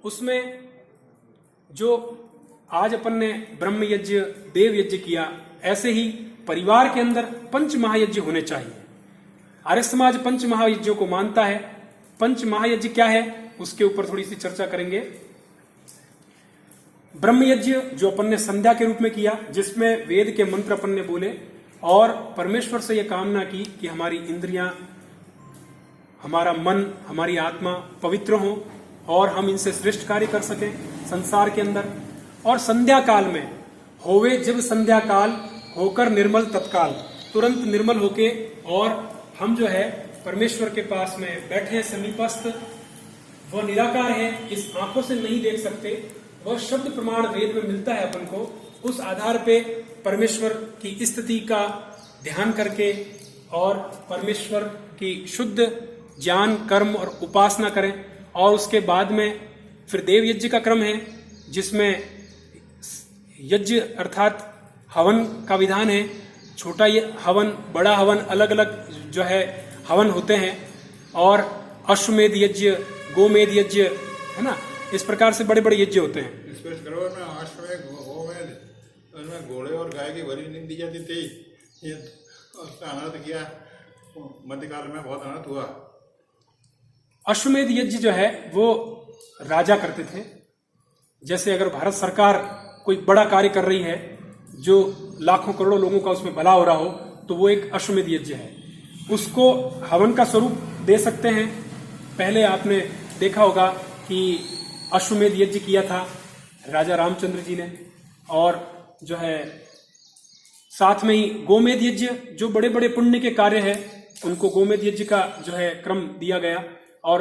उसमें जो आज अपन ने ब्रह्म यज्ञ, देव यज्ञ किया, ऐसे ही परिवार के अंदर पंच महायज्ञ होने चाहिए। आर्य समाज पंच महायज्ञों को मानता है। पंच महायज्ञ क्या है उसके ऊपर थोड़ी सी चर्चा करेंगे। ब्रह्म यज्ञ जो अपन ने संध्या के रूप में किया, जिसमें वेद के मंत्र अपन ने बोले और परमेश्वर से यह कामना की कि हमारी इंद्रियां, हमारा मन, हमारी आत्मा पवित्र हो और हम इनसे श्रेष्ठ कार्य कर सकें संसार के अंदर। और संध्या काल में होवे जब संध्या काल, होकर निर्मल तत्काल, तुरंत निर्मल होके और हम जो है परमेश्वर के पास में बैठे हैं समीपस्थ। वह निराकार है, इस आंखों से नहीं देख सकते, वह शब्द प्रमाण वेद में मिलता है अपन को। उस आधार पे परमेश्वर की स्थिति का ध्यान करके और परमेश्वर की शुद्ध ज्ञान, कर्म और उपासना करें। और उसके बाद में फिर देव यज्ञ का क्रम है, जिसमें यज्ञ अर्थात हवन का विधान है। छोटा हवन, बड़ा हवन, अलग अलग जो है हवन होते हैं। और अश्वमेध यज्ञ, गोमेध यज्ञ, है ना, इस प्रकार से बड़े बड़े यज्ञ होते हैं। उसमें घोड़े और गाय की बलि नहीं दी जाती थी, ये उसका अनर्थ किया, मध्यकाल में बहुत अनर्थ हुआ। अश्वमेध यज्ञ जो है वो राजा करते थे। जैसे अगर भारत सरकार कोई बड़ा कार्य कर रही है जो लाखों करोड़ों लोगों का उसमें भला हो रहा हो, तो वो एक अश्वमेध यज्ञ है। उसको हवन का स्वरूप दे सकते हैं। पहले आपने देखा होगा कि अश्वमेध यज्ञ किया था राजा रामचंद्र जी ने। और जो है साथ में ही गोमेध यज्ञ, जो बड़े बड़े पुण्य के कार्य है उनको गोमेध यज्ञ का जो है क्रम दिया गया। और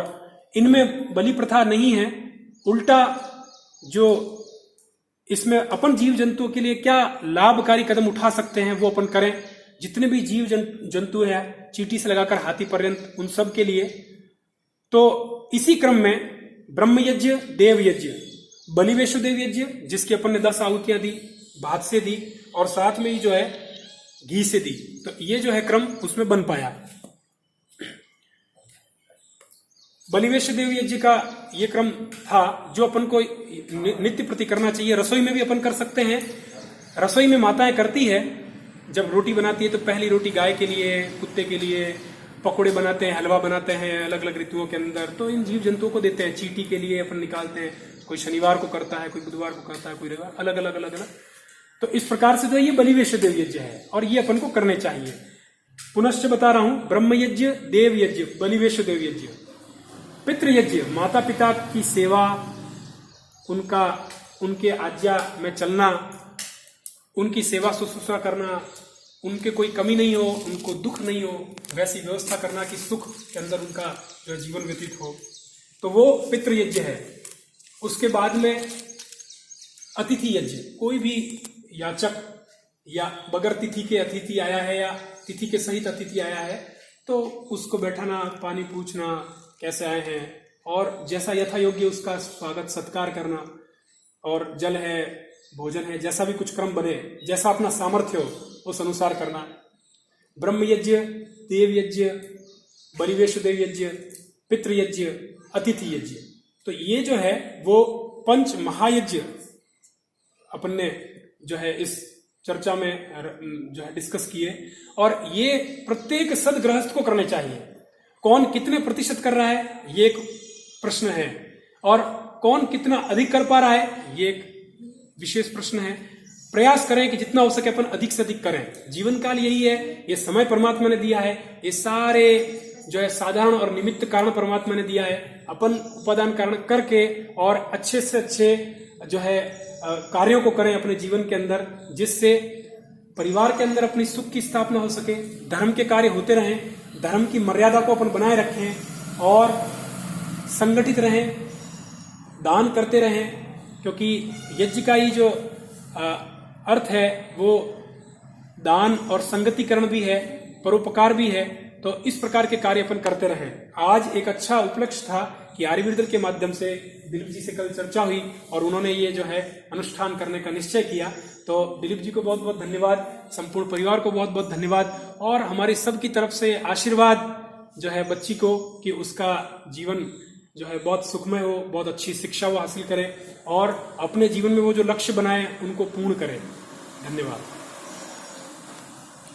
इनमें बलि प्रथा नहीं है, उल्टा जो इसमें अपन जीव जंतुओं के लिए क्या लाभकारी कदम उठा सकते हैं वो अपन करें। जितने भी जीव जंतु है, चींटी से लगाकर हाथी पर्यंत, उन सब के लिए। तो इसी क्रम में ब्रह्म यज्ञ, देव यज्ञ, बलिवेश देव यज्ञ, जिसकी अपन ने 10 आहुतियां दी, भात से दी और साथ में ही जो है घी से दी। तो ये जो है क्रम उसमें बन पाया। बलिवेश देव यज्ञ का ये क्रम था जो अपन को नित्य प्रति करना चाहिए। रसोई में भी अपन कर सकते हैं। रसोई में माताएं करती है, जब रोटी बनाती है तो पहली रोटी गाय के लिए, कुत्ते के लिए, पकोड़े बनाते हैं, हलवा बनाते हैं अलग अलग ऋतुओं के अंदर, तो इन जीव जंतुओं को देते हैं। चींटी के लिए अपन निकालते हैं, कोई शनिवार को करता है, कोई बुधवार को करता है, कोई रविवार, अलग अलग अलग अलग। तो इस प्रकार से जो ये बलिवेश देव यज्ञ है और ये अपन को करने चाहिए। पुनश्च बता रहा हूं, ब्रह्म यज्ञ, देव यज्ञ, बलिवेश देव यज्ञ। पितृ यज्ञ, माता पिता की सेवा, उनके आज्ञा में चलना, उनकी सेवा शुश्रूषा करना, उनके कोई कमी नहीं हो, उनको दुख नहीं हो, वैसी व्यवस्था करना कि सुख के अंदर उनका जो जीवन व्यतीत हो, तो वो पितृ यज्ञ है। उसके बाद में अतिथि यज्ञ, कोई भी याचक या बगैर तिथि के अतिथि आया है या तिथि के सहित अतिथि आया है, तो उसको बैठाना, पानी पूछना, कैसे आए हैं, और जैसा यथा योग्य उसका स्वागत सत्कार करना, और जल है, भोजन है, जैसा भी कुछ क्रम बने, जैसा अपना सामर्थ्य हो उस अनुसार करना। ब्रह्म यज्ञ, देव यज्ञ, बलिवेश देव यज्ञ, पितृ यज्ञ, अतिथि यज्ञ, तो ये जो है वो पंच महायज्ञ अपन ने जो है इस चर्चा में जो है डिस्कस किए। और ये प्रत्येक सदगृहस्थ को करने चाहिए। कौन कितने प्रतिशत कर रहा है ये एक प्रश्न है, और कौन कितना अधिक कर पा रहा है ये एक विशेष प्रश्न है। प्रयास करें कि जितना हो सके अपन अधिक से अधिक करें। जीवन काल यही है, ये समय परमात्मा ने दिया है, ये सारे जो है साधारण और निमित्त कारण परमात्मा ने दिया है। अपन उपादान कारण करके और अच्छे से अच्छे जो है कार्यों को करें अपने जीवन के अंदर, जिससे परिवार के अंदर अपनी सुख की स्थापना हो सके, धर्म के कार्य होते रहें, धर्म की मर्यादा को अपन बनाए रखें और संगठित रहें, दान करते रहें। क्योंकि यज्ञ का ही जो अर्थ है वो दान और संगतिकरण भी है, परोपकार भी है। तो इस प्रकार के कार्य अपन करते रहें। आज एक अच्छा उपलक्ष्य था कि आर्यवीर के माध्यम से दिलीप जी से कल चर्चा हुई और उन्होंने ये जो है अनुष्ठान करने का निश्चय किया। तो दिलीप जी को बहुत बहुत धन्यवाद, संपूर्ण परिवार को बहुत बहुत धन्यवाद, और हमारी सब की तरफ से आशीर्वाद जो है बच्ची को कि उसका जीवन जो है बहुत सुखमय हो, बहुत अच्छी शिक्षा वो हासिल करें और अपने जीवन में वो जो लक्ष्य बनाए उनको पूर्ण करें। धन्यवाद।